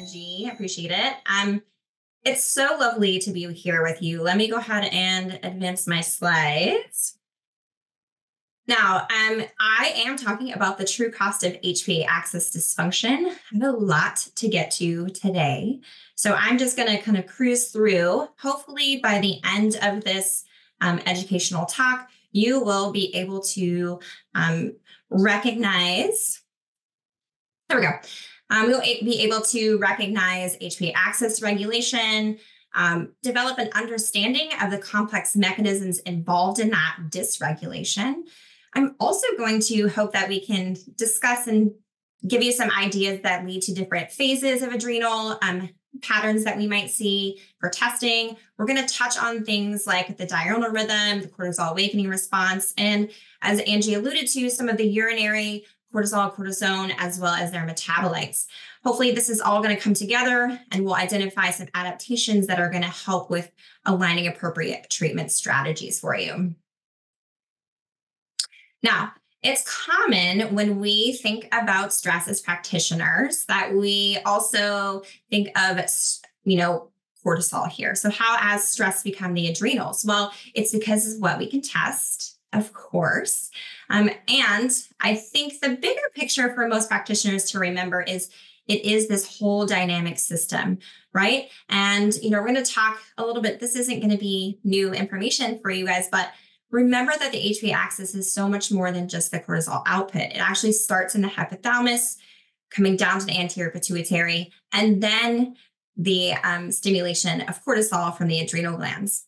Angie. I appreciate it. It's so lovely to be here with you. Let me go ahead and advance my slides. Now, I am talking about the true cost of HPA axis dysfunction. I have a lot to get to today. So I'm just going to kind of cruise through. Hopefully by the end of this educational talk, you will be able to recognize, there we go. We'll be able to recognize HPA axis regulation, develop an understanding of the complex mechanisms involved in that dysregulation. I'm also going to hope that we can discuss and give you some ideas that lead to different phases of adrenal patterns that we might see for testing. We're going to touch on things like the diurnal rhythm, the cortisol awakening response, and as Angie alluded to, some of the urinary cortisol, cortisone, as well as their metabolites. Hopefully this is all going to come together and we'll identify some adaptations that are going to help with aligning appropriate treatment strategies for you. Now, it's common when we think about stress as practitioners that we also think of, cortisol here. So how has stress become the adrenals? Well, it's because of what we can test, of course. And I think the bigger picture for most practitioners to remember is it is this whole dynamic system, right? And, we're going to talk a little bit, this isn't going to be new information for you guys, but remember that the HPA axis is so much more than just the cortisol output. It actually starts in the hypothalamus, coming down to the anterior pituitary, and then the stimulation of cortisol from the adrenal glands.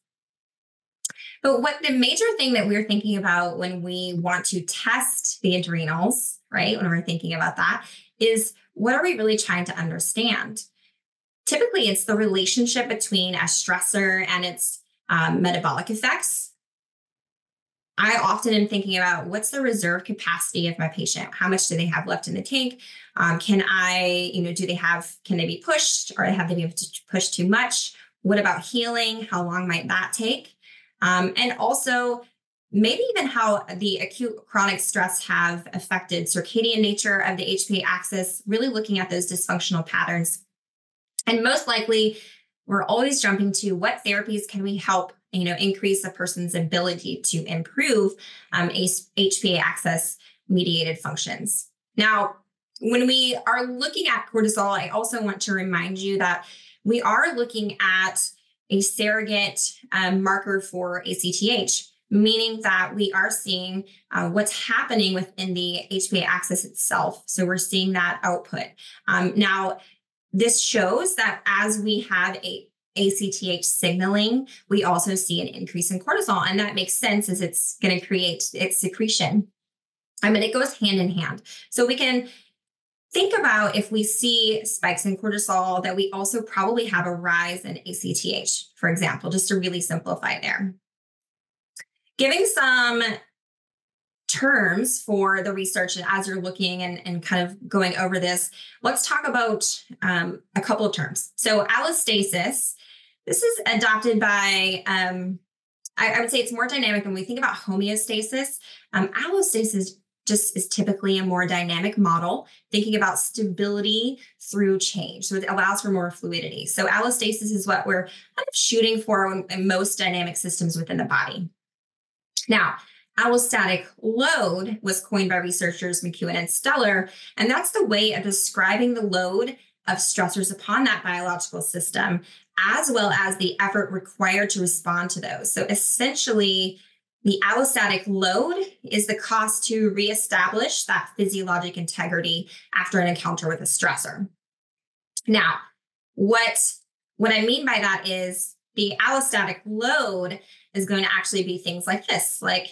But what the major thing that we're thinking about when we want to test the adrenals, right, when we're thinking about that, is what are we really trying to understand? Typically, it's the relationship between a stressor and its metabolic effects. I often am thinking about what's the reserve capacity of my patient? How much do they have left in the tank? Can they be pushed, or have they been pushed too much? What about healing? How long might that take? And also maybe even how the acute chronic stress have affected circadian nature of the HPA axis, really looking at those dysfunctional patterns. And most likely, we're always jumping to what therapies can we help increase a person's ability to improve HPA axis mediated functions. Now, when we are looking at cortisol, I also want to remind you that we are looking at a surrogate marker for ACTH, meaning that we are seeing what's happening within the HPA axis itself. So we're seeing that output. Now, this shows that as we have ACTH signaling, we also see an increase in cortisol. And that makes sense as it's going to create its secretion. It goes hand in hand. So we can think about if we see spikes in cortisol, that we also probably have a rise in ACTH, for example, just to really simplify there. Giving some terms for the research as you're looking and kind of going over this, let's talk about a couple of terms. So allostasis, this is adopted by, I would say it's more dynamic when we think about homeostasis. Allostasis just is typically a more dynamic model, thinking about stability through change. So it allows for more fluidity. So allostasis is what we're kind of shooting for in most dynamic systems within the body. Now, allostatic load was coined by researchers McEwen and Stellar, and that's the way of describing the load of stressors upon that biological system, as well as the effort required to respond to those. So essentially, the allostatic load is the cost to reestablish that physiologic integrity after an encounter with a stressor. Now, what I mean by that is the allostatic load is going to actually be things like this, like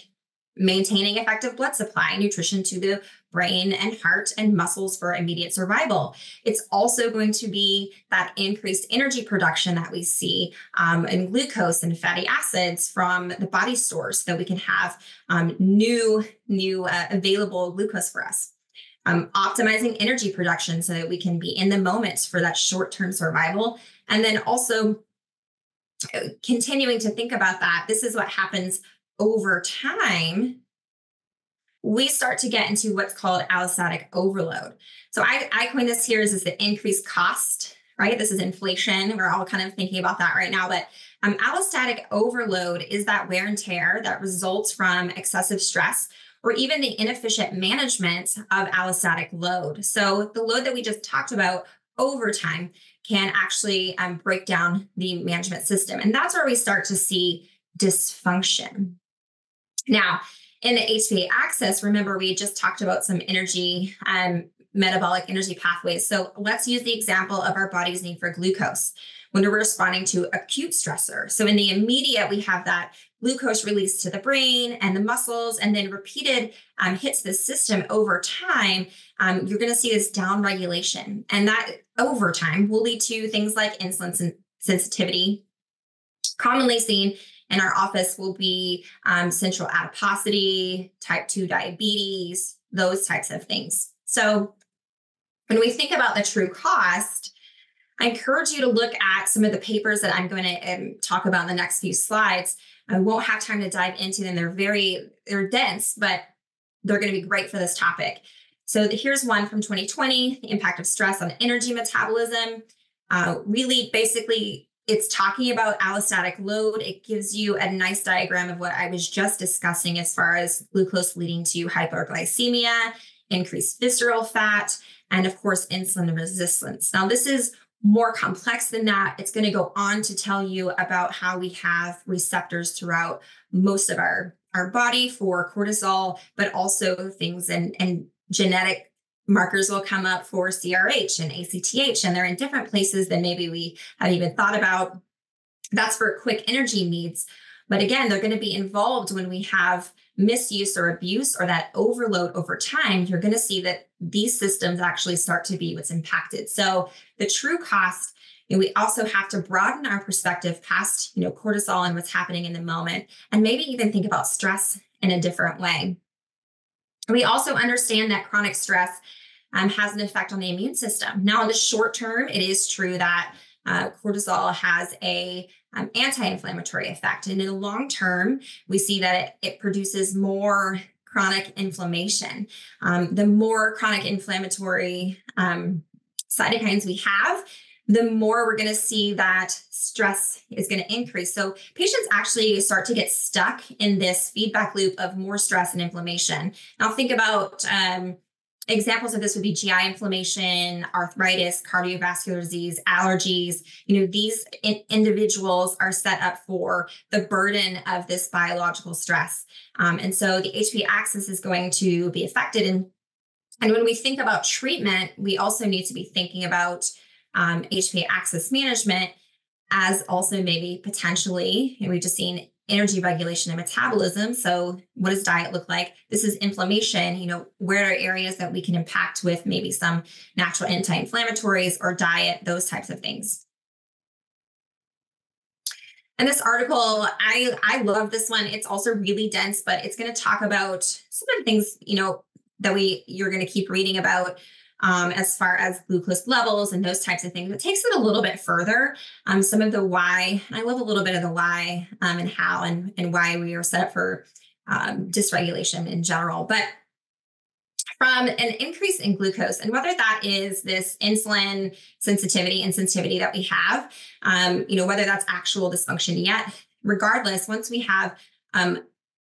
maintaining effective blood supply, nutrition to the brain and heart and muscles for immediate survival. It's also going to be that increased energy production that we see in glucose and fatty acids from the body stores, so that we can have new available glucose for us. Optimizing energy production so that we can be in the moment for that short-term survival. And then also continuing to think about that, this is what happens over time. We start to get into what's called allostatic overload. So I coined this here as the increased cost, right? This is inflation. We're all kind of thinking about that right now. But allostatic overload is that wear and tear that results from excessive stress or even the inefficient management of allostatic load. So the load that we just talked about over time can actually break down the management system. And that's where we start to see dysfunction. Now, in the HPA axis, remember we just talked about some energy, metabolic energy pathways. So let's use the example of our body's need for glucose when we're responding to acute stressor. So in the immediate, we have that glucose released to the brain and the muscles, and then repeated hits the system over time. You're going to see this down regulation, and that over time will lead to things like insulin sensitivity. Commonly seen in our office will be central adiposity, type 2 diabetes, those types of things. So when we think about the true cost, I encourage you to look at some of the papers that I'm going to talk about in the next few slides. I won't have time to dive into them. They're dense, but they're going to be great for this topic. So here's one from 2020, the impact of stress on energy metabolism. Really, basically, it's talking about allostatic load. It gives you a nice diagram of what I was just discussing as far as glucose leading to hyperglycemia, increased visceral fat, and of course, insulin resistance. Now, this is more complex than that. It's going to go on to tell you about how we have receptors throughout most of our body for cortisol, but also things and genetic markers will come up for CRH and ACTH, and they're in different places than maybe we have even thought about. That's for quick energy needs. But again, they're going to be involved when we have misuse or abuse or that overload over time. You're going to see that these systems actually start to be what's impacted. So the true cost, we also have to broaden our perspective past, cortisol and what's happening in the moment, and maybe even think about stress in a different way. We also understand that chronic stress has an effect on the immune system. Now, in the short term, it is true that cortisol has a anti-inflammatory effect. And in the long term, we see that it produces more chronic inflammation. The more chronic inflammatory cytokines we have, the more we're going to see that stress is going to increase. So patients actually start to get stuck in this feedback loop of more stress and inflammation. Now think about examples of this would be GI inflammation, arthritis, cardiovascular disease, allergies. These individuals are set up for the burden of this biological stress. And so the HPA axis is going to be affected. And when we think about treatment, we also need to be thinking about HPA axis management as also maybe potentially, we've just seen energy regulation and metabolism. So what does diet look like? This is inflammation. Where are areas that we can impact with maybe some natural anti-inflammatories or diet, those types of things. And this article, I love this one. It's also really dense, but it's going to talk about some of the things, that you're going to keep reading about as far as glucose levels and those types of things. It takes it a little bit further. Some of the why, and I love a little bit of the why and how and why we are set up for dysregulation in general. But from an increase in glucose, and whether that is this insulin sensitivity and sensitivity that we have, whether that's actual dysfunction yet, regardless, once we have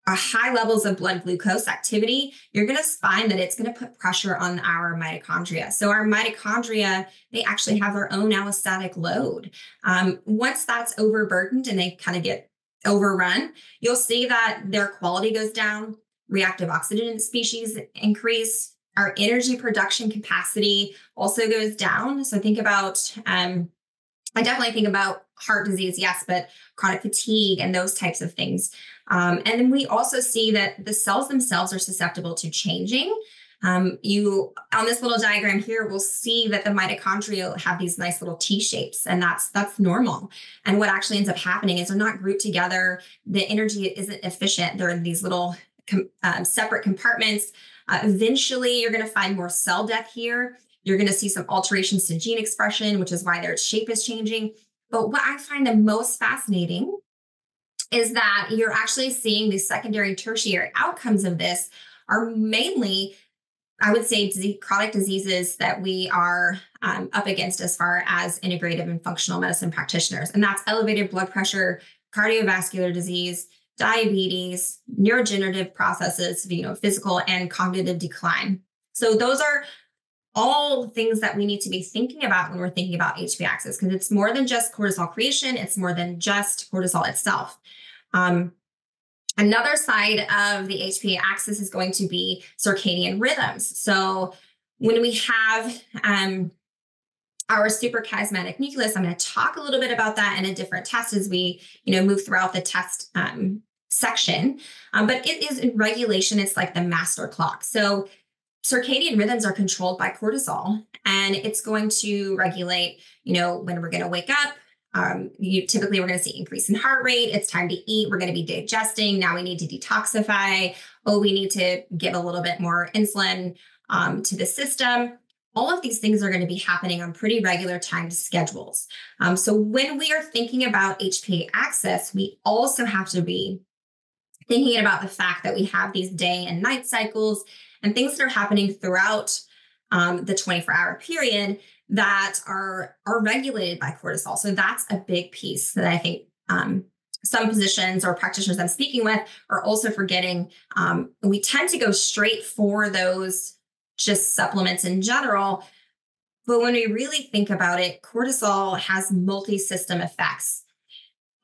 high levels of blood glucose activity, you're going to find that it's going to put pressure on our mitochondria. So our mitochondria, they actually have their own allostatic load. Once that's overburdened and they kind of get overrun, you'll see that their quality goes down, reactive oxygen species increase, our energy production capacity also goes down. So think about, I definitely think about heart disease, yes, but chronic fatigue and those types of things. And then we also see that the cells themselves are susceptible to changing. You on this little diagram here, we'll see that the mitochondria have these nice little T shapes, and that's normal. And what actually ends up happening is they're not grouped together. The energy isn't efficient. They're in these little separate compartments. Eventually, you're going to find more cell death here. You're going to see some alterations to gene expression, which is why their shape is changing. But what I find the most fascinating is that you're actually seeing the secondary and tertiary outcomes of this are mainly I would say, chronic diseases that we are up against as far as integrative and functional medicine practitioners. And that's elevated blood pressure, cardiovascular disease, diabetes, neurodegenerative processes, physical and cognitive decline. So those are all things that we need to be thinking about when we're thinking about HPA axis, because it's more than just cortisol creation. It's more than just cortisol itself. Another side of the HPA axis is going to be circadian rhythms. So when we have our suprachiasmatic nucleus, I'm going to talk a little bit about that in a different test as we move throughout the test section. But it is in regulation. It's like the master clock. So circadian rhythms are controlled by cortisol, and it's going to regulate, when we're going to wake up. Typically, we're going to see increase in heart rate. It's time to eat. We're going to be digesting. Now we need to detoxify. Oh, we need to give a little bit more insulin to the system. All of these things are going to be happening on pretty regular time schedules. So when we are thinking about HPA axis, we also have to be thinking about the fact that we have these day and night cycles and things that are happening throughout the 24-hour period that are regulated by cortisol. So that's a big piece that I think some physicians or practitioners I'm speaking with are also forgetting. We tend to go straight for those just supplements in general. But when we really think about it, cortisol has multi-system effects.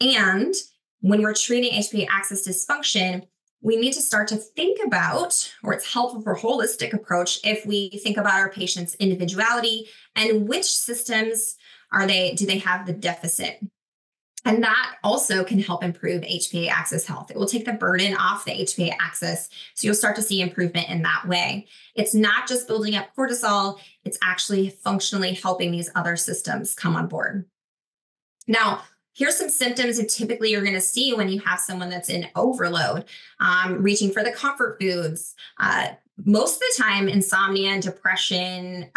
And when we're treating HPA axis dysfunction, we need to start to think about, or it's helpful for a holistic approach if we think about our patient's individuality and which systems do they have the deficit. And that also can help improve HPA axis health. It will take the burden off the HPA axis. So you'll start to see improvement in that way. It's not just building up cortisol, it's actually functionally helping these other systems come on board. Now, here's some symptoms that typically you're going to see when you have someone that's in overload, reaching for the comfort foods. Most of the time, insomnia and depression,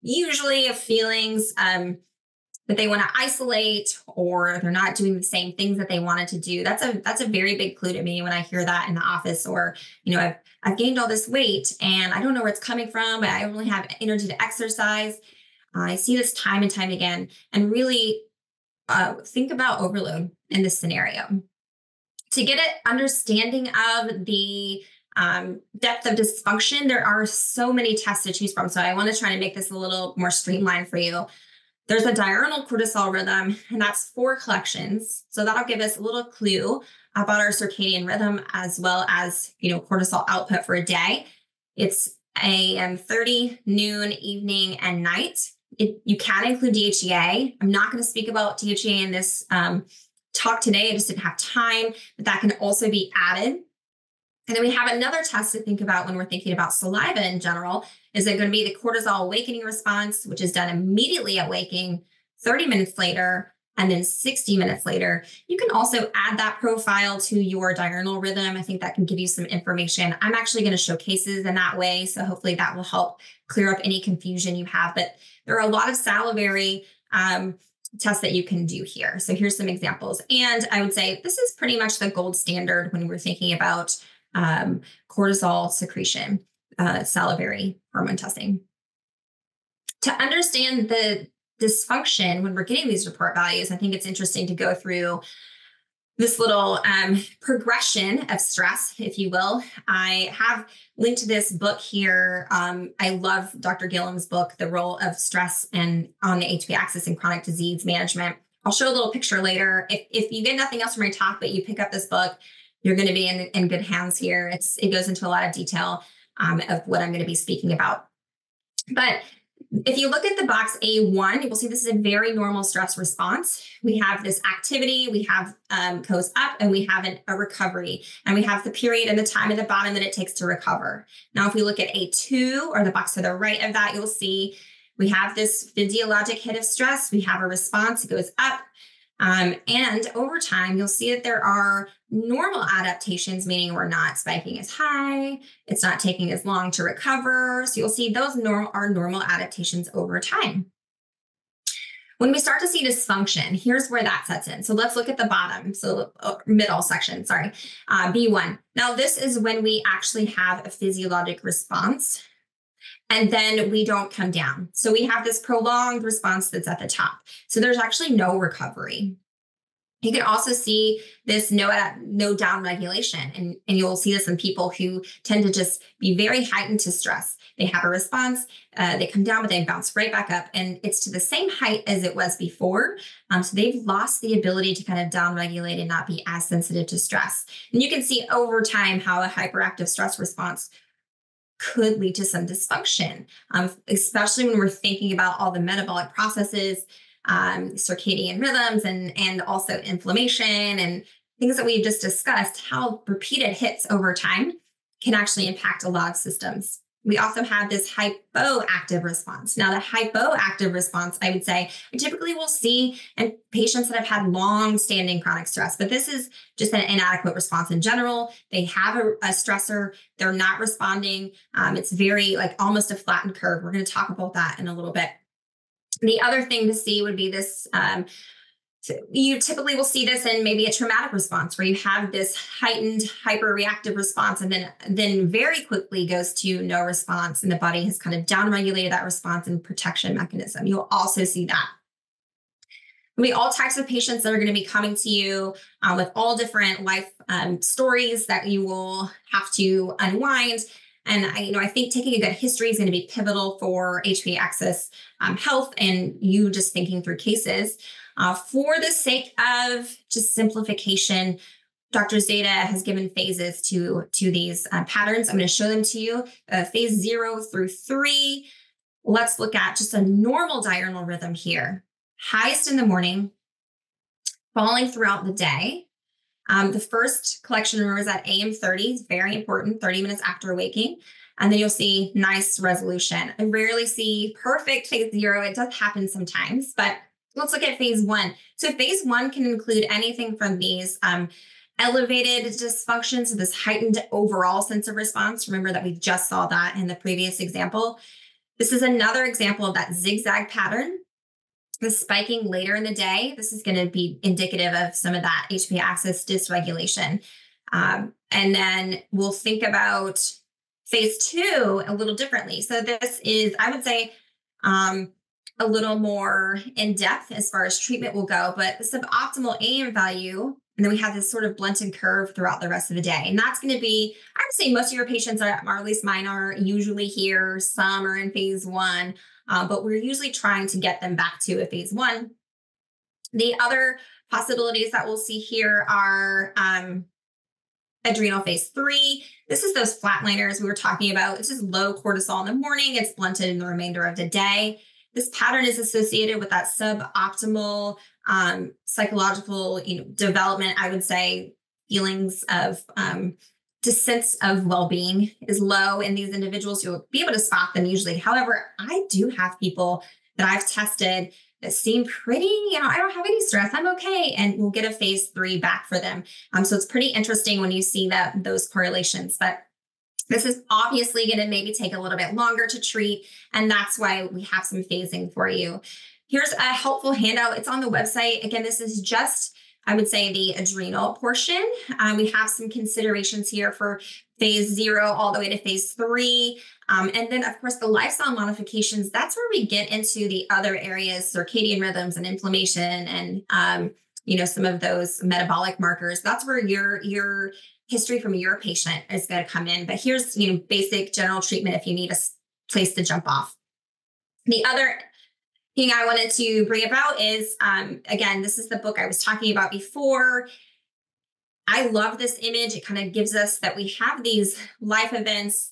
usually of feelings that they want to isolate, or they're not doing the same things that they wanted to do. That's a very big clue to me when I hear that in the office, or, I've gained all this weight and I don't know where it's coming from, but I don't really have energy to exercise. I see this time and time again, and really think about overload in this scenario. To get an understanding of the depth of dysfunction, there are so many tests to choose from. So I want to try to make this a little more streamlined for you. There's a diurnal cortisol rhythm, and that's 4 collections. So that'll give us a little clue about our circadian rhythm, as well as, cortisol output for a day. It's AM 30, noon, evening, and night. You can include DHEA. I'm not going to speak about DHEA in this talk today. I just didn't have time, but that can also be added. And then we have another test to think about when we're thinking about saliva in general. Is it going to be the cortisol awakening response, which is done immediately at waking, 30 minutes later, and then 60 minutes later? You can also add that profile to your diurnal rhythm. I think that can give you some information. I'm actually going to show cases in that way, so hopefully that will help clear up any confusion you have. But there are a lot of salivary tests that you can do here. So here's some examples. And I would say this is pretty much the gold standard when we're thinking about cortisol secretion, salivary hormone testing. To understand the dysfunction when we're getting these report values, I think it's interesting to go through this little progression of stress, if you will. I have linked to this book here. I love Dr. Gilham's book, The Role of Stress and on the HPA axis in Chronic Disease Management. I'll show a little picture later. If you get nothing else from my talk, but you pick up this book, you're going to be in good hands here. It goes into a lot of detail of what I'm going to be speaking about. But if you look at the box A1, you will see this is a very normal stress response. We have this activity, we have goes up, and we have a recovery. And we have the period and the time at the bottom that it takes to recover. Now, if we look at A2, or the box to the right of that, you'll see we have this physiologic hit of stress. We have a response, it goes up. And over time, you'll see that there are normal adaptations, meaning we're not spiking as high. It's not taking as long to recover. So you'll see those are normal adaptations over time. When we start to see dysfunction, here's where that sets in. So let's look at the bottom. So middle section, sorry, B1. Now this is when we actually have a physiologic response. and then we don't come down. So we have this prolonged response that's at the top. So there's actually no recovery. You can also see this no down regulation. And you'll see this in people who tend to just be very heightened to stress. They have a response, they come down, but they bounce right back up. And it's to the same height as it was before. So they've lost the ability to kind of down regulate and not be as sensitive to stress. And you can see over time how a hyperactive stress response could lead to some dysfunction, especially when we're thinking about all the metabolic processes, circadian rhythms, and also inflammation and things that we've just discussed. How repeated hits over time can actually impact a lot of systems. We also have this hypoactive response. Now, the hypoactive response, I would say, I typically will see in patients that have had long-standing chronic stress, but this is just an inadequate response in general. They have a stressor, they're not responding. It's very like almost a flattened curve. We're going to talk about that in a little bit. The other thing to see would be this, you typically will see this in maybe a traumatic response where you have this heightened hyperreactive response and then very quickly goes to no response, and the body has kind of downregulated that response and protection mechanism. You'll also see that. There'll be all types of patients that are going to be coming to you with all different life stories that you will have to unwind. And I think taking a good history is going to be pivotal for HPA axis health and you just thinking through cases. For the sake of just simplification, Dr. Zeta has given phases to these patterns. I'm going to show them to you. Phase 0 through 3. Let's look at just a normal diurnal rhythm here. Highest in the morning, falling throughout the day. The first collection, remember, is at AM 30. It's very important, 30 minutes after waking. And then you'll see nice resolution. I rarely see perfect phase 0. It does happen sometimes, but let's look at phase 1. So phase 1 can include anything from these elevated dysfunctions, so this heightened overall sense of response. Remember that we just saw that in the previous example. This is another example of that zigzag pattern. The spiking later in the day, this is going to be indicative of some of that HPA axis dysregulation. And then we'll think about phase 2 a little differently. So this is, I would say, a little more in depth as far as treatment will go, but the suboptimal AM value, and then we have this sort of blunted curve throughout the rest of the day. And that's going to be, I would say most of your patients are, or at least mine are usually here. Some are in phase 1. But we're usually trying to get them back to a phase 1. The other possibilities that we'll see here are adrenal phase 3. This is those flatliners we were talking about. This is low cortisol in the morning. It's blunted in the remainder of the day. This pattern is associated with that suboptimal psychological development, I would say. Feelings of just sense of well-being is low in these individuals. You'll be able to spot them usually. However, I do have people that I've tested that seem pretty, I don't have any stress, I'm okay. And we'll get a phase 3 back for them. So it's pretty interesting when you see those correlations. But this is obviously going to maybe take a little bit longer to treat. And that's why we have some phasing for you. Here's a helpful handout. It's on the website. Again, this is just, I would say, the adrenal portion. We have some considerations here for phase 0 all the way to phase 3. And then, of course, the lifestyle modifications, that's where we get into the other areas, circadian rhythms and inflammation and, some of those metabolic markers. That's where your history from your patient is going to come in. But here's, basic general treatment if you need a place to jump off. The other thing I wanted to bring about is, again, this is the book I was talking about before. I love this image. It kind of gives us that we have these life events,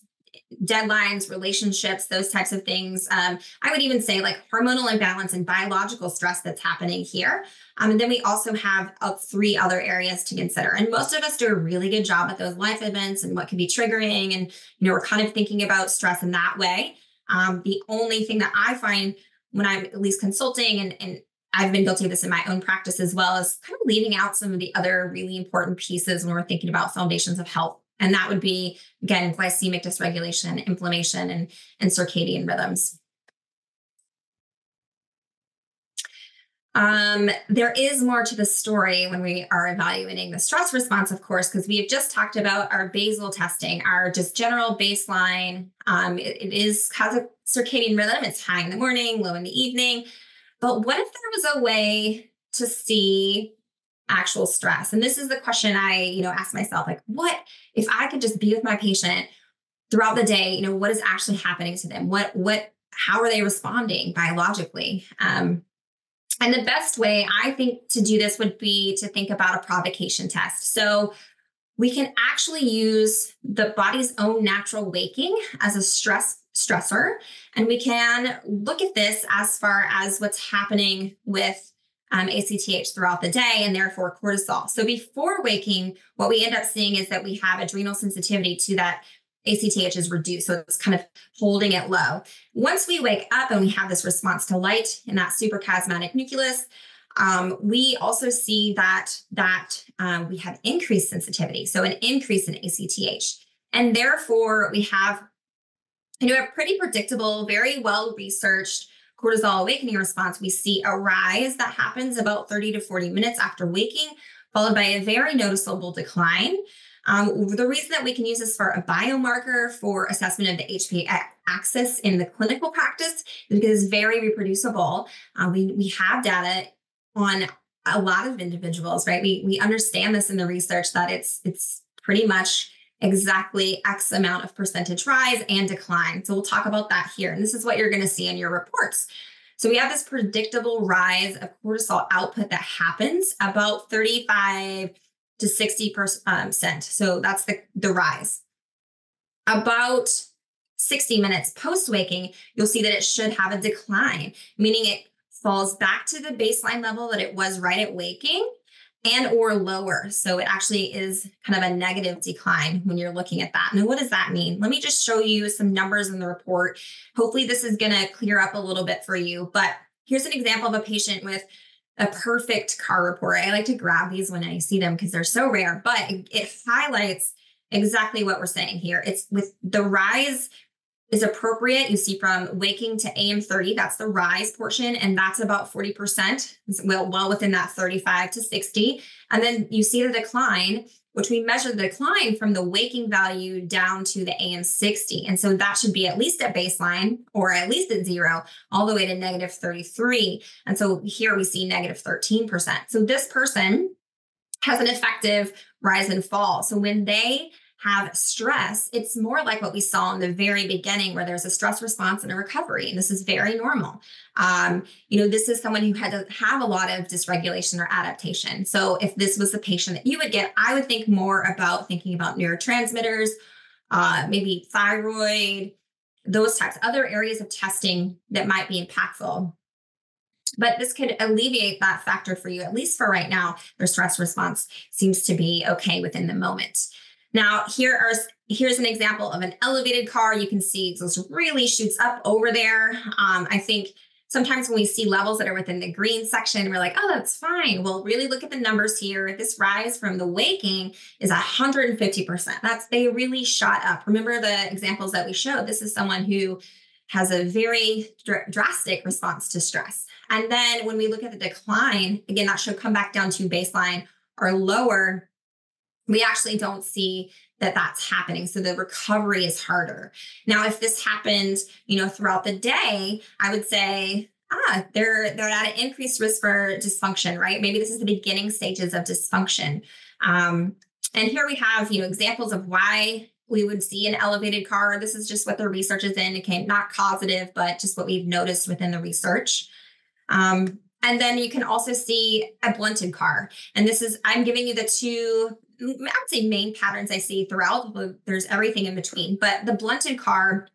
deadlines, relationships, those types of things. I would even say like hormonal imbalance and biological stress that's happening here. And then we also have 3 other areas to consider. And most of us do a really good job at those life events and what can be triggering. And, we're kind of thinking about stress in that way. The only thing that I find when I'm at least consulting, and I've been guilty of this in my own practice as well, is kind of leaving out some of the other really important pieces when we're thinking about foundations of health. And that would be, again, glycemic dysregulation, inflammation, and circadian rhythms. There is more to the story when we are evaluating the stress response, of course, because we have just talked about our basal testing, our just general baseline. Has a circadian rhythm. It's high in the morning, low in the evening. But what if there was a way to see actual stress? And this is the question I, ask myself, like, what if I could just be with my patient throughout the day? What is actually happening to them? How are they responding biologically? And the best way I think to do this would be to think about a provocation test. So we can actually use the body's own natural waking as a stressor. And we can look at this as far as what's happening with ACTH throughout the day and therefore cortisol. So before waking, what we end up seeing is that we have adrenal sensitivity to that ACTH is reduced. So it's kind of holding it low. Once we wake up and we have this response to light in that suprachiasmatic nucleus, we also see that we have increased sensitivity. So an increase in ACTH. And therefore we have a pretty predictable, very well-researched cortisol awakening response. We see a rise that happens about 30 to 40 minutes after waking, followed by a very noticeable decline. The reason that we can use this for a biomarker for assessment of the HPA axis in the clinical practice is because it's very reproducible. We have data on a lot of individuals, right? We understand this in the research that it's pretty much exactly X amount of percentage rise and decline. So we'll talk about that here. And this is what you're going to see in your reports. So we have this predictable rise of cortisol output that happens about 35 to 60%. So that's the rise. About 60 minutes post-waking, you'll see that it should have a decline, meaning it falls back to the baseline level that it was right at waking and or lower. So it actually is kind of a negative decline when you're looking at that. Now, what does that mean? Let me just show you some numbers in the report. Hopefully this is going to clear up a little bit for you, but here's an example of a patient with a perfect car report. I like to grab these when I see them because they're so rare, but it highlights exactly what we're saying here. It's with the rise is appropriate. You see from waking to AM30, that's the rise portion, and that's about 40%. It's well within that 35 to 60. And then you see the decline, which we measure the decline from the waking value down to the AM60. And so that should be at least at baseline or at least at 0, all the way to negative 33. And so here we see negative 13%. So this person has an effective rise and fall. So when they have stress, it's more like what we saw in the very beginning, where there's a stress response and a recovery. And this is very normal. This is someone who had to have a lot of dysregulation or adaptation. So if this was the patient that you would get, I would think more about thinking about neurotransmitters, maybe thyroid, those types, other areas of testing that might be impactful. But this could alleviate that factor for you, at least for right now. Their stress response seems to be okay within the moment. Now, here's an example of an elevated car. You can see this really shoots up over there. I think sometimes when we see levels that are within the green section, we're like, oh, that's fine. Well, really look at the numbers here. This rise from the waking is 150%. They really shot up. Remember the examples that we showed. This is someone who has a very drastic response to stress. And then when we look at the decline, again, that should come back down to baseline or lower. We actually don't see that that's happening. So the recovery is harder. Now, if this happened, throughout the day, I would say, they're at an increased risk for dysfunction, right? Maybe this is the beginning stages of dysfunction. And here we have, examples of why we would see an elevated CAR. This is just what the research is indicating, not causative, but just what we've noticed within the research. And then you can also see a blunted CAR. And I'm giving you the two, I would say, main patterns I see throughout. There's everything in between, but the blunted CAR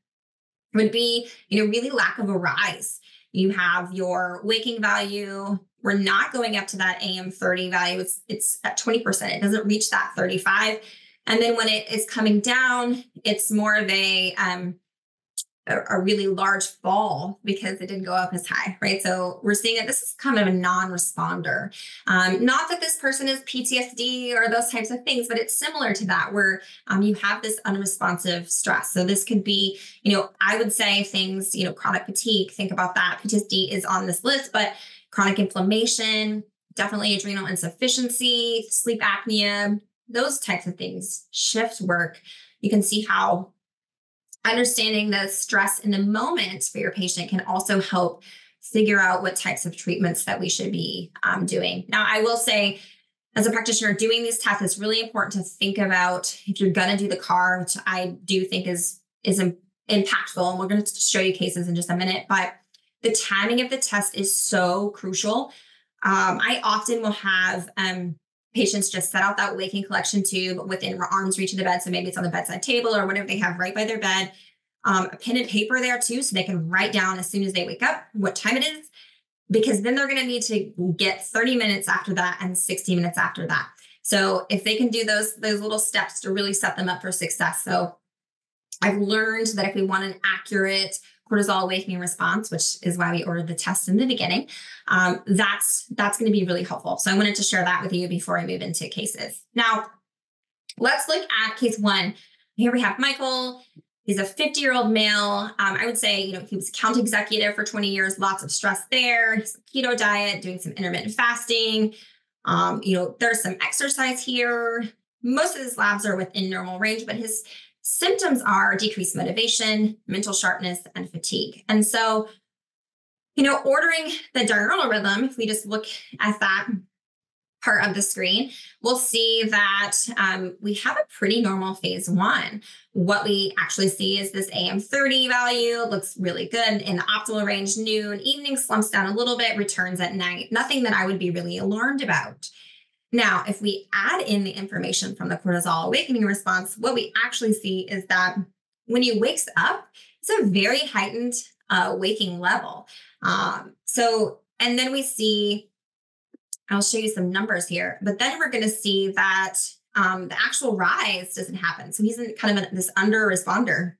would be, really lack of a rise. You have your waking value. We're not going up to that AM30 value. It's at 20%. It doesn't reach that 35. And then when it is coming down, it's more of a really large fall because it didn't go up as high, right? So we're seeing that this is kind of a non-responder. Not that this person is PTSD or those types of things, but it's similar to that where you have this unresponsive stress. So this could be, I would say things, chronic fatigue, think about that. PTSD is on this list, but chronic inflammation, definitely adrenal insufficiency, sleep apnea, those types of things, shift work. You can see how understanding the stress in the moment for your patient can also help figure out what types of treatments that we should be doing. Now, I will say, as a practitioner, doing these tests, it's really important to think about if you're going to do the CAR, which I do think is impactful. And we're going to show you cases in just a minute, but the timing of the test is so crucial. I often will have patients just set out that waking collection tube within arm's reach of the bed. So maybe it's on the bedside table or whatever they have right by their bed. A pen and paper there too, so they can write down as soon as they wake up what time it is, because then they're going to need to get 30 minutes after that and 60 minutes after that. So if they can do those little steps to really set them up for success. So I've learned that if we want an accurate cortisol awakening response, which is why we ordered the test in the beginning, that's going to be really helpful. So I wanted to share that with you before I move into cases. Now, let's look at case one. Here we have Michael. He's a 50-year-old male. I would say, he was account executive for 20 years, lots of stress there. He's a keto diet, doing some intermittent fasting. There's some exercise here. Most of his labs are within normal range, but his symptoms are decreased motivation, mental sharpness, and fatigue. And so, ordering the diurnal rhythm, if we just look at that part of the screen, we'll see that we have a pretty normal phase one. What we actually see is this AM30 value looks really good in the optimal range, noon, evening slumps down a little bit, returns at night. Nothing that I would be really alarmed about. Now, if we add in the information from the cortisol awakening response, what we actually see is that when he wakes up, it's a very heightened waking level. And then we see, I'll show you some numbers here, but then we're going to see that the actual rise doesn't happen. So he's in kind of this under responder,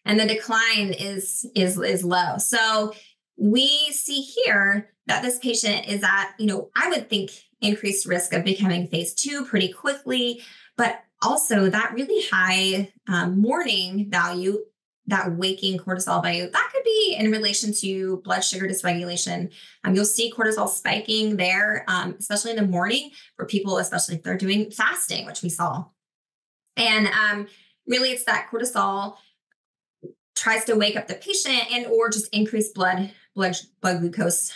and the decline is low. So we see here that this patient is at, I would think, increased risk of becoming phase two pretty quickly, but also that really high morning value, that waking cortisol value, that could be in relation to blood sugar dysregulation. You'll see cortisol spiking there, especially in the morning for people, especially if they're doing fasting, which we saw. And really it's that cortisol tries to wake up the patient and or just increase blood glucose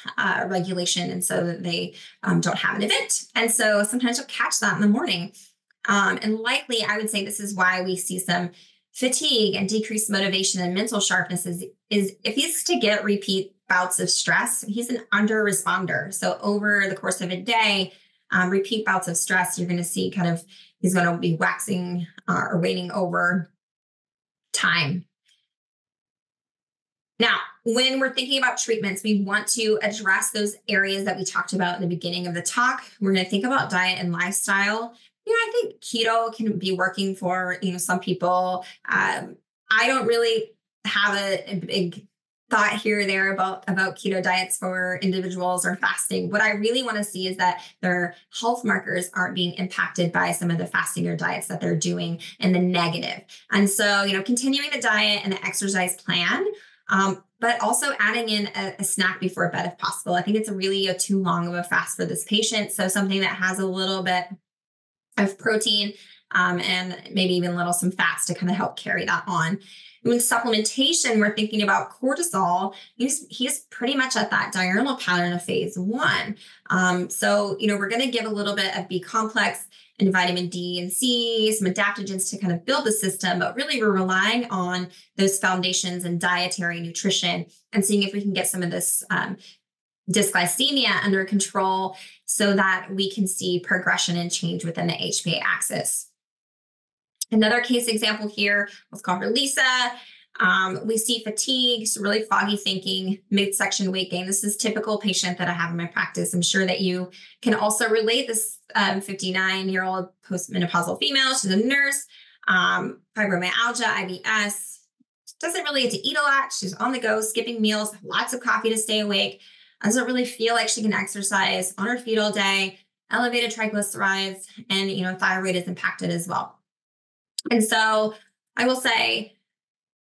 regulation, and so that they don't have an event. And so sometimes you'll catch that in the morning. And likely, I would say this is why we see some fatigue and decreased motivation and mental sharpness is if he's to get repeat bouts of stress, he's an under responder. So over the course of a day, repeat bouts of stress, you're going to see he's going to be waxing or waning over time. Now, when we're thinking about treatments, we want to address those areas that we talked about in the beginning of the talk. We're going to think about diet and lifestyle. I think keto can be working for, some people. I don't really have a big thought here or there about keto diets for individuals or fasting. What I really want to see is that their health markers aren't being impacted by some of the fasting or diets that they're doing in the negative. And so, continuing the diet and the exercise plan, but also adding in a snack before bed if possible. I think it's really too long of a fast for this patient. So something that has a little bit of protein and maybe even some fats to kind of help carry that on. With supplementation, we're thinking about cortisol. He's pretty much at that diurnal pattern of phase one. So, we're going to give a little bit of B complex and vitamin D and C, some adaptogens to kind of build the system, but really we're relying on those foundations and dietary nutrition and seeing if we can get some of this dysglycemia under control so that we can see progression and change within the HPA axis. Another case example here, let's call her Lisa. We see fatigue, really foggy thinking, midsection weight gain. This is typical patient that I have in my practice. I'm sure that you can also relate. This 59-year-old postmenopausal female. She's a nurse, fibromyalgia, IBS. She doesn't really get to eat a lot. She's on the go, skipping meals, lots of coffee to stay awake. Doesn't really feel like she can exercise, on her feet all day, elevated triglycerides, and, thyroid is impacted as well. And so I will say,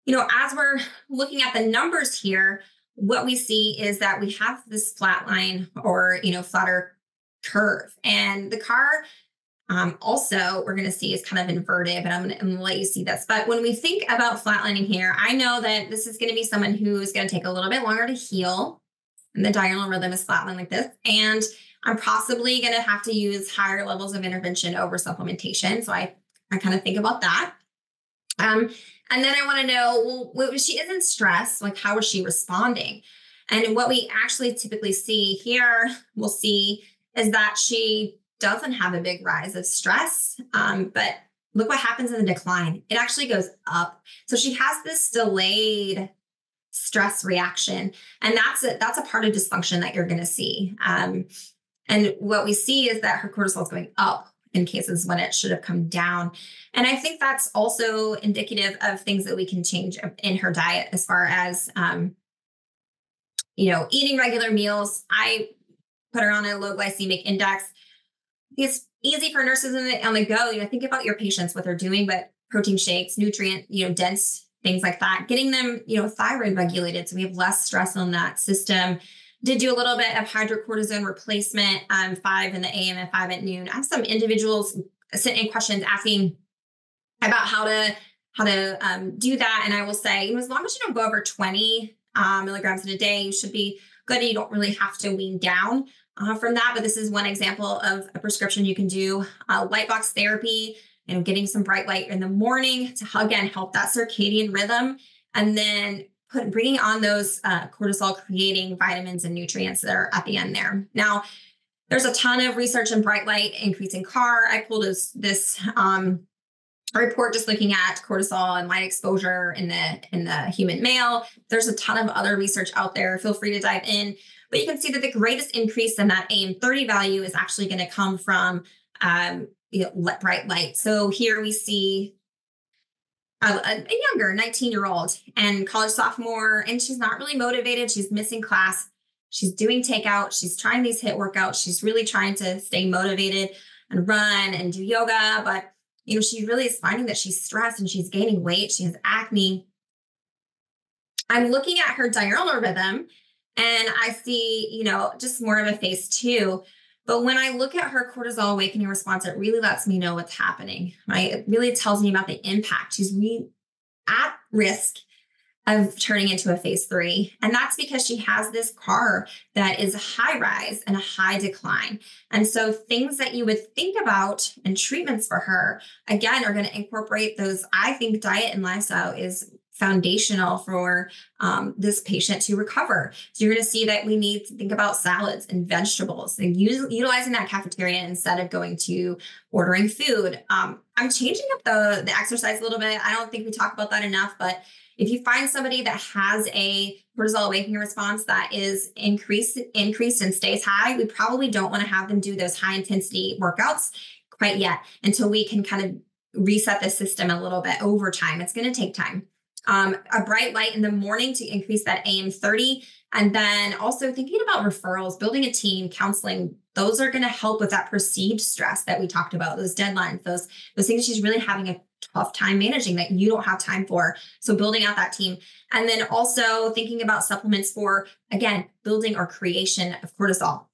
as we're looking at the numbers here, what we see is that we have this flat line or, flatter curve. And the car also, we're going to see is kind of inverted, but I'm going to let you see this. But when we think about flatlining here, I know that this is going to be someone who is going to take a little bit longer to heal. And the diurnal rhythm is flatlining like this. And I'm possibly going to have to use higher levels of intervention over supplementation. So I kind of think about that. And then I want to know, well, when she is in stress, like how is she responding? And what we actually typically see here, we'll see is that she doesn't have a big rise of stress. But look what happens in the decline. It actually goes up. So she has this delayed stress reaction. And that's a part of dysfunction that you're going to see. And what we see is that her cortisol is going up in cases when it should have come down. And I think that's also indicative of things that we can change in her diet as far as, eating regular meals. I put her on a low glycemic index. It's easy for nurses on the go. Think about your patients, what they're doing, but protein shakes, nutrient, dense things like that, getting them, thyroid regulated. So we have less stress on that system. Did do a little bit of hydrocortisone replacement, 5 in the AM and 5 at noon. I have some individuals sent in questions asking about how to do that. And I will say, as long as you don't go over 20 milligrams in a day, you should be good. You don't really have to wean down from that. But this is one example of a prescription you can do. Light box therapy, getting some bright light in the morning to, again, help that circadian rhythm. And then bringing on those cortisol creating vitamins and nutrients that are at the end there. Now, there's a ton of research in bright light increasing CAR. I pulled this report just looking at cortisol and light exposure in the human male. There's a ton of other research out there. Feel free to dive in. But you can see that the greatest increase in that AM30 value is actually going to come from bright light. So here we see a younger 19-year-old and college sophomore, and she's not really motivated. She's missing class. She's doing takeout. She's trying these HIIT workouts. She's really trying to stay motivated and run and do yoga. But, she really is finding that she's stressed and she's gaining weight. She has acne. I'm looking at her diurnal rhythm and I see, just more of a phase 2. But when I look at her cortisol awakening response, it really lets me know what's happening, right? It really tells me about the impact. She's at risk of turning into a phase 3. And that's because she has this CAR that is a high rise and a high decline. And so things that you would think about and treatments for her, again, are going to incorporate those. I think diet and lifestyle is foundational for this patient to recover. So you're going to see that we need to think about salads and vegetables and utilizing that cafeteria instead of going to ordering food. I'm changing up the exercise a little bit. I don't think we talk about that enough, but if you find somebody that has a cortisol awakening response that is increased and stays high, we probably don't want to have them do those high intensity workouts quite yet until we can kind of reset the system a little bit over time. It's going to take time. A bright light in the morning to increase that AM30. And then also thinking about referrals, building a team, counseling, those are going to help with that perceived stress that we talked about, those deadlines, those things she's really having a tough time managing that you don't have time for. So building out that team. And then also thinking about supplements for, again, building or creation of cortisol.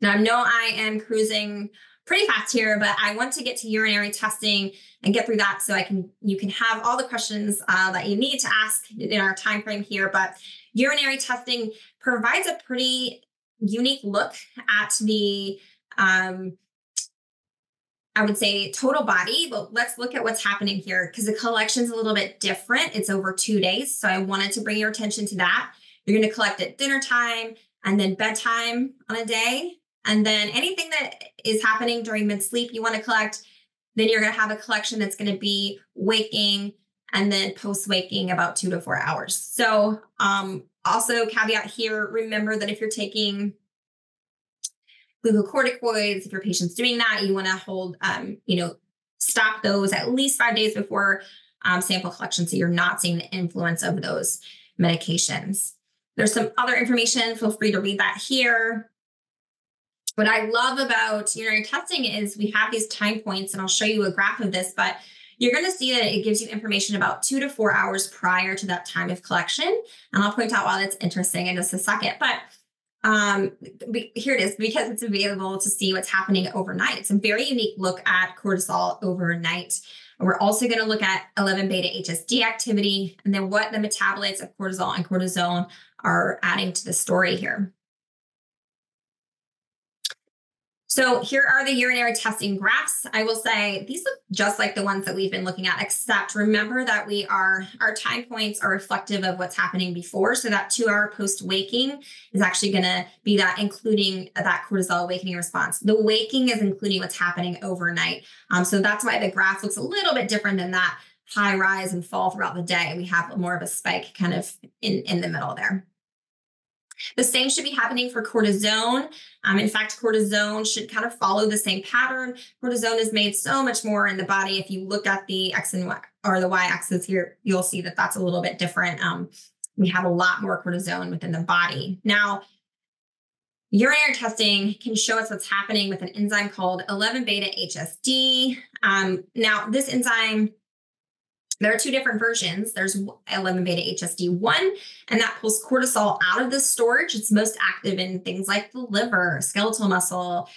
Now, I know I am cruising pretty fast here, but I want to get to urinary testing and get through that so you can have all the questions that you need to ask in our time frame here. But urinary testing provides a pretty unique look at the I would say total body, but let's look at what's happening here because the collection's a little bit different. It's over 2 days. So I wanted to bring your attention to that. You're going to collect at dinner time and then bedtime on a day. And then anything that is happening during mid-sleep, you want to collect. Then you're going to have a collection that's going to be waking and then post-waking about 2 to 4 hours. So also caveat here, remember that if you're taking glucocorticoids, if your patient's doing that, you want to hold, stop those at least 5 days before sample collection so you're not seeing the influence of those medications. There's some other information. Feel free to read that here. What I love about urinary testing is we have these time points, and I'll show you a graph of this, but you're going to see that it gives you information about 2 to 4 hours prior to that time of collection. And I'll point out why that's interesting in just a second. But here it is, because it's available to see what's happening overnight. It's a very unique look at cortisol overnight. We're also going to look at 11 beta HSD activity, and then what the metabolites of cortisol and cortisone are adding to the story here. So here are the urinary testing graphs. I will say these look just like the ones that we've been looking at, except remember that our time points are reflective of what's happening before. So that 2-hour post-waking is actually going to be that, including that cortisol awakening response. The waking is including what's happening overnight. So that's why the graph looks a little bit different than that high rise and fall throughout the day. We have more of a spike kind of in the middle there. The same should be happening for cortisone. In fact, cortisone should kind of follow the same pattern. Cortisone is made so much more in the body. If you look at the X and Y, or the Y axis here, you'll see that that's a little bit different. We have a lot more cortisone within the body. Now, urinary testing can show us what's happening with an enzyme called 11 beta HSD. Now, this enzyme, there are 2 different versions. There's 11 beta HSD1, and that pulls cortisol out of the storage. It's most active in things like the liver, skeletal muscle.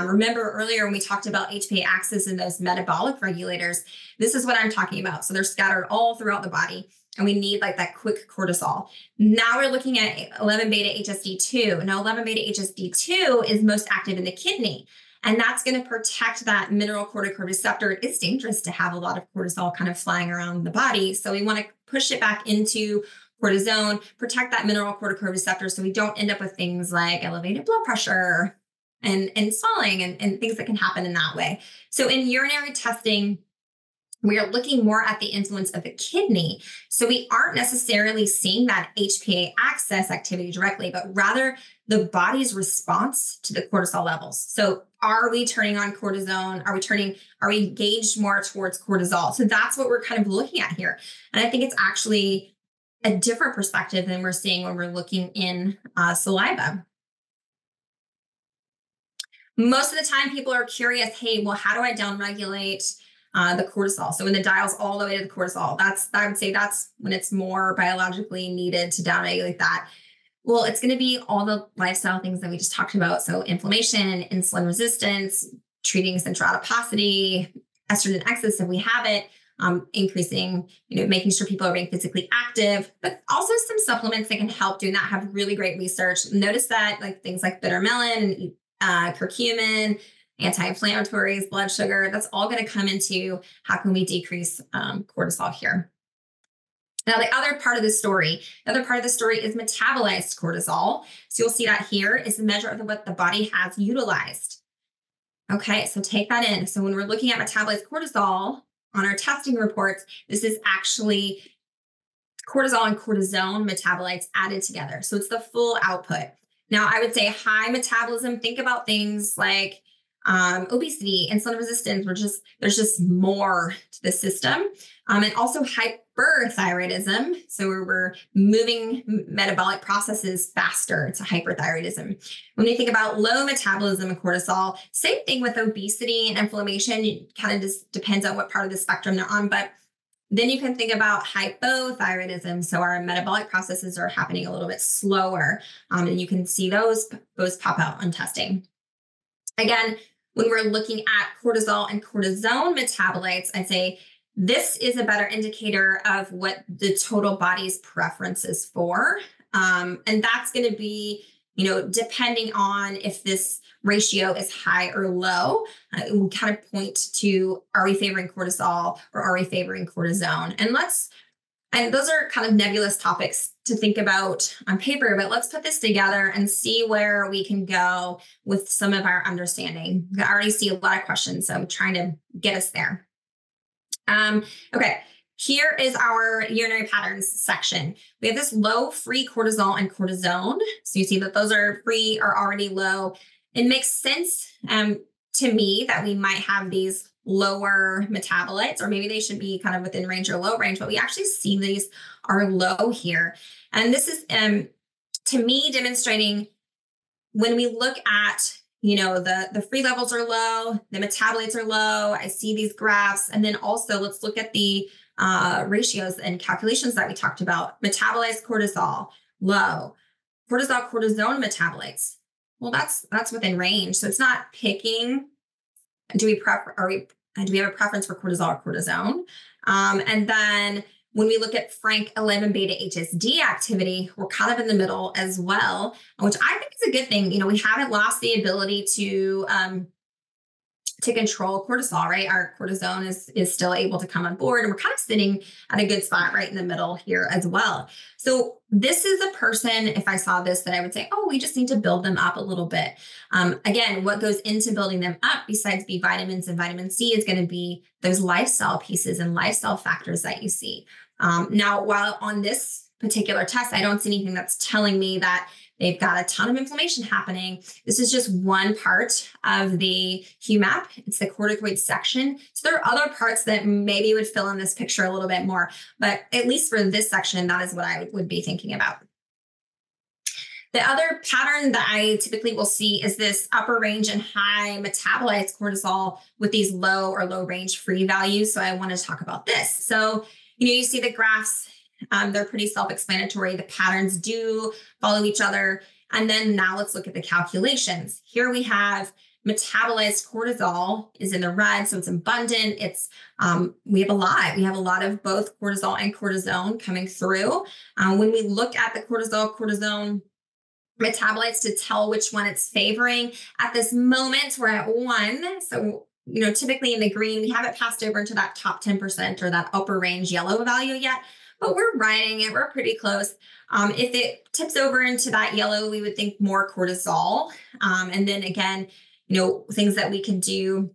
Remember earlier when we talked about HPA axis and those metabolic regulators, this is what I'm talking about. So they're scattered all throughout the body, and we need like that quick cortisol. Now we're looking at 11 beta HSD2. Now 11 beta HSD2 is most active in the kidney. And that's going to protect that mineralocorticoid receptor. It's dangerous to have a lot of cortisol kind of flying around the body. So we want to push it back into cortisone, protect that mineralocorticoid receptor so we don't end up with things like elevated blood pressure and swelling and things that can happen in that way. So in urinary testing, we are looking more at the influence of the kidney. So we aren't necessarily seeing that HPA axis activity directly, but rather the body's response to the cortisol levels. So are we turning on cortisone? Are we engaged more towards cortisol? So that's what we're kind of looking at here. And I think it's actually a different perspective than we're seeing when we're looking in saliva. Most of the time people are curious, hey, well, how do I downregulate the cortisol? So when the dial's all the way to the cortisol, I would say that's when it's more biologically needed to downregulate that. Well, it's going to be all the lifestyle things that we just talked about. So inflammation, insulin resistance, treating central adiposity, estrogen excess if we have it, increasing, making sure people are being physically active, but also some supplements that can help doing that have really great research. Notice that like things like bitter melon and curcumin, anti-inflammatories, blood sugar, that's all going to come into how can we decrease cortisol here. Now, the other part of the story is metabolized cortisol. So you'll see that here is the measure of what the body has utilized. Okay, so take that in. So when we're looking at metabolized cortisol on our testing reports, this is actually cortisol and cortisone metabolites added together. So it's the full output. Now, I would say high metabolism, think about things like obesity, insulin resistance, there's just more to the system. And also hyperthyroidism. So we're moving metabolic processes faster. It's a hyperthyroidism. When you think about low metabolism of cortisol, same thing with obesity and inflammation. It kind of just depends on what part of the spectrum they're on. But then you can think about hypothyroidism. So our metabolic processes are happening a little bit slower. And you can see those pop out on testing. Again, when we're looking at cortisol and cortisone metabolites, I'd say this is a better indicator of what the total body's preference is for. And that's going to be, depending on if this ratio is high or low, it will kind of point to, are we favoring cortisol or are we favoring cortisone? And those are kind of nebulous topics to think about on paper, but let's put this together and see where we can go with some of our understanding. I already see a lot of questions, so I'm trying to get us there. Okay, here is our urinary patterns section. We have this low free cortisol and cortisone. So you see that those are free or already low. It makes sense to me that we might have these lower metabolites, or maybe they should be kind of within range or low range, but we actually see these are low here. And this is, to me, demonstrating when we look at the free levels are low, the metabolites are low. I see these graphs. And then also let's look at the ratios and calculations that we talked about. Metabolized cortisol, low. Cortisol, cortisone metabolites. Well, that's within range. So it's not picking. Do we have a preference for cortisol or cortisone? And then when we look at frank 11 beta HSD activity, we're kind of in the middle as well, which I think is a good thing. We haven't lost the ability to control cortisol, right? Our cortisone is still able to come on board, and we're kind of sitting at a good spot right in the middle here as well. So this is a person, if I saw this, that I would say, oh, we just need to build them up a little bit. Again, what goes into building them up besides B vitamins and vitamin C is going to be those lifestyle pieces and lifestyle factors that you see. Now, while on this particular test, I don't see anything that's telling me that they've got a ton of inflammation happening. This is just one part of the HUMAP. It's the corticoid section. So there are other parts that maybe would fill in this picture a little bit more, but at least for this section, that is what I would be thinking about. The other pattern that I typically will see is this upper range and high metabolized cortisol with these low or low range free values. So I want to talk about this. So, you see the graphs. They're pretty self-explanatory. The patterns do follow each other. And then now let's look at the calculations. Here we have metabolized cortisol is in the red, so it's abundant. We have a lot of both cortisol and cortisone coming through. When we look at the cortisone metabolites to tell which one it's favoring, at this moment we're at 1. So typically in the green, we haven't passed over into that top 10% or that upper range yellow value yet, but we're riding it. We're pretty close. If it tips over into that yellow, we would think more cortisol. And then again, things that we can do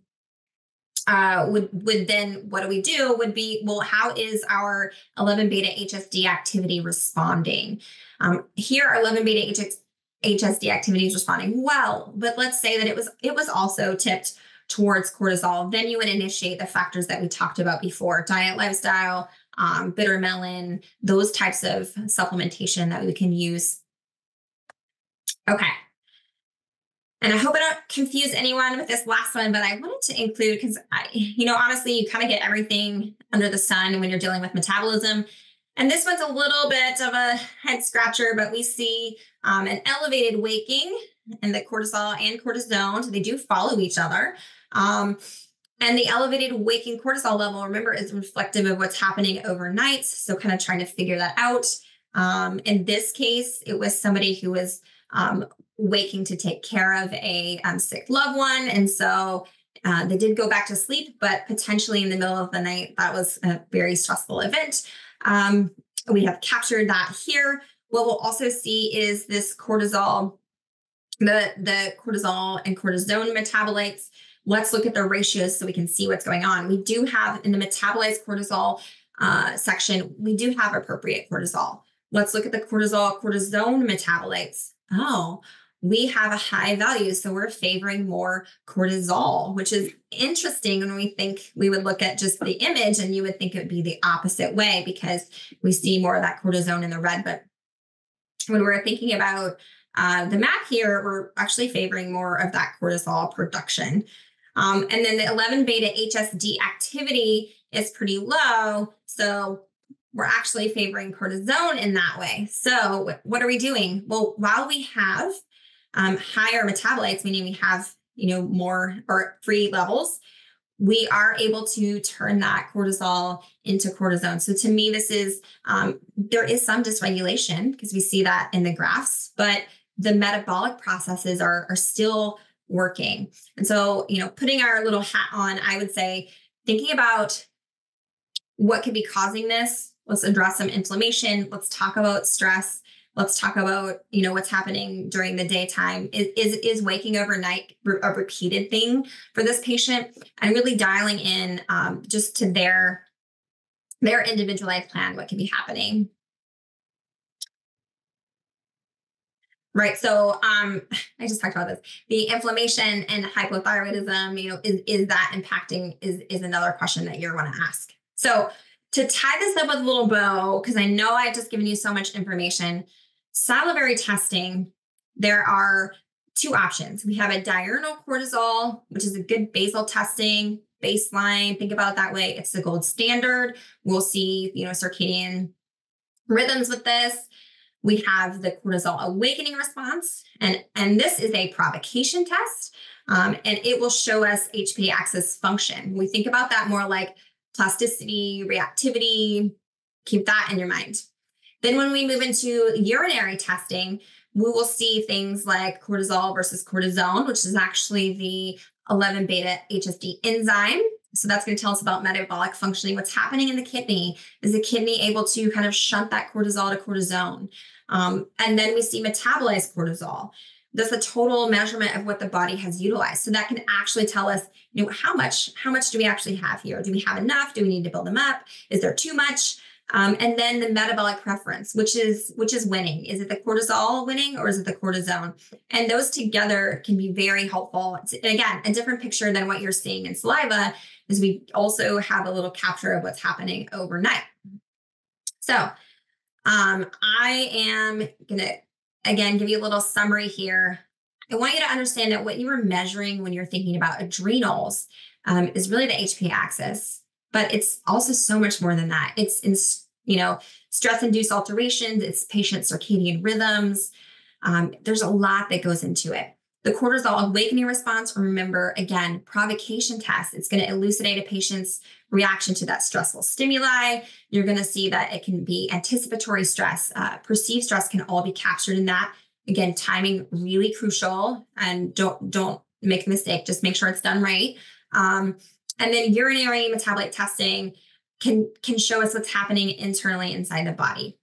would then, what do we do would be, well, how is our 11 beta HSD activity responding? Here, our 11 beta HSD activity is responding well, but let's say that it was also tipped towards cortisol. Then you would initiate the factors that we talked about before: diet, lifestyle, bitter melon, those types of supplementation that we can use. Okay. And I hope I don't confuse anyone with this last one, but I wanted to include, because honestly, you kind of get everything under the sun when you're dealing with metabolism. And this one's a little bit of a head scratcher, but we see an elevated waking in the cortisol and cortisone. So they do follow each other. And the elevated waking cortisol level, remember, is reflective of what's happening overnight. So kind of trying to figure that out. In this case, it was somebody who was waking to take care of a sick loved one. And so they did go back to sleep, but potentially in the middle of the night, that was a very stressful event. We have captured that here. What we'll also see is this cortisol, the cortisol and cortisone metabolites. Let's look at the ratios so we can see what's going on. We do have in the metabolized cortisol section, we do have appropriate cortisol. Let's look at the cortisol, cortisone metabolites. Oh, we have a high value. So we're favoring more cortisol, which is interesting when we think we would look at just the image and you would think it would be the opposite way because we see more of that cortisone in the red. But when we're thinking about the map here, we're actually favoring more of that cortisol production. And then the 11 beta HSD activity is pretty low. So we're actually favoring cortisone in that way. So what are we doing? Well, while we have higher metabolites, meaning we have, more or free levels, we are able to turn that cortisol into cortisone. So to me, this is, there is some dysregulation because we see that in the graphs, but the metabolic processes are still working. And so, putting our little hat on, I would say, thinking about what could be causing this. Let's address some inflammation. Let's talk about stress. Let's talk about, what's happening during the daytime. Is waking overnight a repeated thing for this patient? And really dialing in just to their individualized plan, what could be happening. Right. So I just talked about this. The inflammation and hypothyroidism, is that impacting is another question that you're want to ask. So to tie this up with a little bow, because I know I've just given you so much information, salivary testing, there are two options. We have a diurnal cortisol, which is a good basal testing baseline. Think about it that way. It's the gold standard. We'll see, circadian rhythms with this. We have the cortisol awakening response, and this is a provocation test, and it will show us HPA axis function. We think about that more like plasticity, reactivity. Keep that in your mind. Then when we move into urinary testing, we will see things like cortisol versus cortisone, which is actually the 11 beta HSD enzyme. So that's going to tell us about metabolic functioning. What's happening in the kidney? Is the kidney able to kind of shunt that cortisol to cortisone? And then we see metabolized cortisol. That's the total measurement of what the body has utilized. So that can actually tell us, how much do we actually have here? Do we have enough? Do we need to build them up? Is there too much? And then the metabolic preference, which is winning. Is it the cortisol winning or is it the cortisone? And those together can be very helpful. It's, again, a different picture than what you're seeing in saliva, is we also have a little capture of what's happening overnight. So I am going to, again, give you a little summary here. I want you to understand that what you are measuring when you're thinking about adrenals is really the HPA axis. But it's also so much more than that. It's in, stress-induced alterations. It's patient circadian rhythms. There's a lot that goes into it. The cortisol awakening response, remember, again, provocation test. It's going to elucidate a patient's reaction to that stressful stimuli. You're going to see that it can be anticipatory stress. Perceived stress can all be captured in that. Again, timing really crucial, and don't make a mistake. Just make sure it's done right. And then urinary metabolite testing can show us what's happening internally inside the body.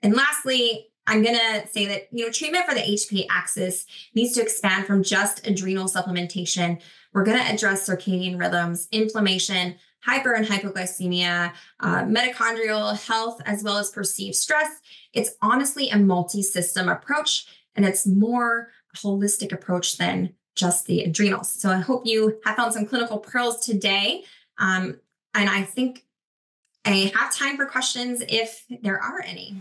And lastly, I'm going to say that, treatment for the HPA axis needs to expand from just adrenal supplementation. We're going to address circadian rhythms, inflammation, hyper and hypoglycemia, mitochondrial health, as well as perceived stress. It's honestly a multi-system approach, and it's more a holistic approach than just the adrenals. So I hope you have found some clinical pearls today. And I think I have time for questions if there are any.